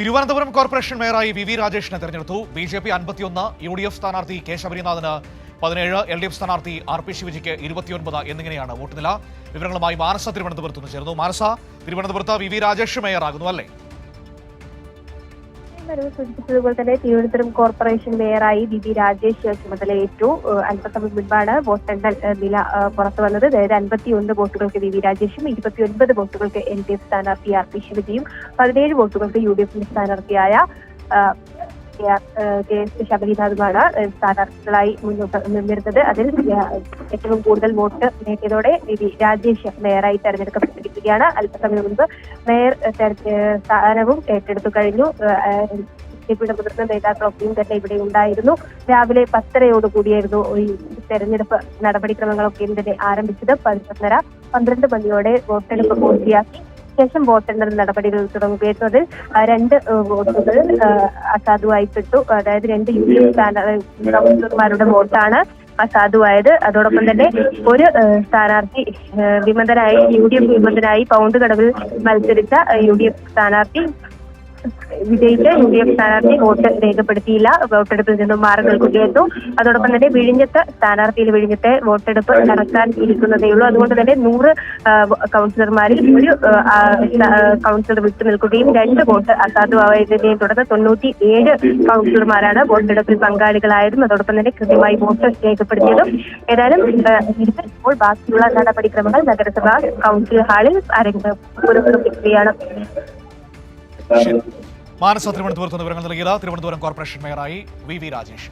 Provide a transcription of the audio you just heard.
Thiruvananthapuram corporation മേയറായി V രാജേഷിനെ തെരഞ്ഞെടുത്തു. BJP 51, UDF സ്ഥാനാർത്ഥി കെ ശബരിനാഥന് 17, LDF സ്ഥാനാർത്ഥി RP ശിവജിക്ക് 29 എന്നിങ്ങനെയാണ് വോട്ട് നില. വിവരങ്ങളുമായി മാനസ തിരുവനന്തപുരത്ത് നിന്ന് ചേർന്നു. മാനസ, തിരുവനന്തപുരത്ത് വി രാജേഷ് മേയറാകുന്നു അല്ലേ? സൂചിപ്പിച്ചതുപോലെ തന്നെ തിരുവനന്തപുരം കോർപ്പറേഷൻ മേയറായി വി രാജേഷ് ചുമതലയേറ്റു. അല്പസമയം മുൻപാണ് വോട്ടെണ്ണൽ നില പുറത്തു വന്നത്. അതായത് 51 വോട്ടുകൾക്ക് വി രാജേഷും 29 വോട്ടുകൾക്ക് LDF സ്ഥാനാർത്ഥി RP ശിവജിയും 17 വോട്ടുകൾക്ക് UDF സ്ഥാനാർത്ഥിയായ KS ശബരിനാഥുമാണ് സ്ഥാനാർത്ഥികളായി മുന്നോട്ട് നിന്നിരുന്നത്. അതിൽ ഏറ്റവും കൂടുതൽ വോട്ട് നേടിയതോടെ വി രാജേഷ് മേയറായി തെരഞ്ഞെടുക്കപ്പെട്ടിരിക്കുകയാണ്. അല്പസമയം മുൻപ് മേയർ സ്ഥാനവും ഏറ്റെടുത്തു കഴിഞ്ഞു. BJPയുടെ മുതിർന്ന നേതാക്കളൊക്കെയും തന്നെ ഇവിടെ ഉണ്ടായിരുന്നു. രാവിലെ 10:30 ഈ തെരഞ്ഞെടുപ്പ് നടപടിക്രമങ്ങളൊക്കെയും തന്നെ ആരംഭിച്ചത്. 11:30-12 മണിയോടെ വോട്ടെടുപ്പ് പൂർത്തിയാക്കി ശേഷം വോട്ടെണ്ണൽ നടപടികൾ തുടങ്ങുകയായിരുന്നു. അതിൽ 2 വോട്ടുകൾ അസാധുവായിപ്പെട്ടു. അതായത് 2 UDF കൗൺസിലർമാരുടെ വോട്ടാണ് അസാധുവായത്. അതോടൊപ്പം തന്നെ ഒരു സ്ഥാനാർത്ഥി UDF വിമതനായി പൗണ്ട് കടവിൽ മത്സരിച്ച UDF സ്ഥാനാർത്ഥി വിജയിച്ച UDF സ്ഥാനാർത്ഥി വോട്ട് രേഖപ്പെടുത്തിയില്ല. വോട്ടെടുപ്പിൽ നിന്നും മാറി നിൽക്കുകയായിരുന്നു. അതോടൊപ്പം തന്നെ വിഴിഞ്ഞത്തെ വോട്ടെടുപ്പ് നടക്കാൻ ഇരിക്കുന്നതേയുള്ളൂ. അതുകൊണ്ട് തന്നെ 100 കൗൺസിലർമാരിൽ ഒരു കൗൺസിലർ വിട്ടു നിൽക്കുകയും 2 വോട്ട് അസാധുവായതിനെയും തുടർന്ന് 97 കൗൺസിലർമാരാണ് വോട്ടെടുപ്പിൽ പങ്കാളികളായതും അതോടൊപ്പം തന്നെ കൃത്യമായി വോട്ട് രേഖപ്പെടുത്തിയതും. ഏതായാലും ഇപ്പോൾ ബാക്കിയുള്ള നടപടിക്രമങ്ങൾ നഗരസഭാ കൗൺസിൽ ഹാളിൽ പുരോഗമിക്കുകയാണ്. മാനസ തിരുവനന്തപുരത്ത് വിവരങ്ങൾ നൽകിയത്. തിരുവനന്തപുരം കോർപ്പറേഷൻ മേയറായി വി രാജേഷ്.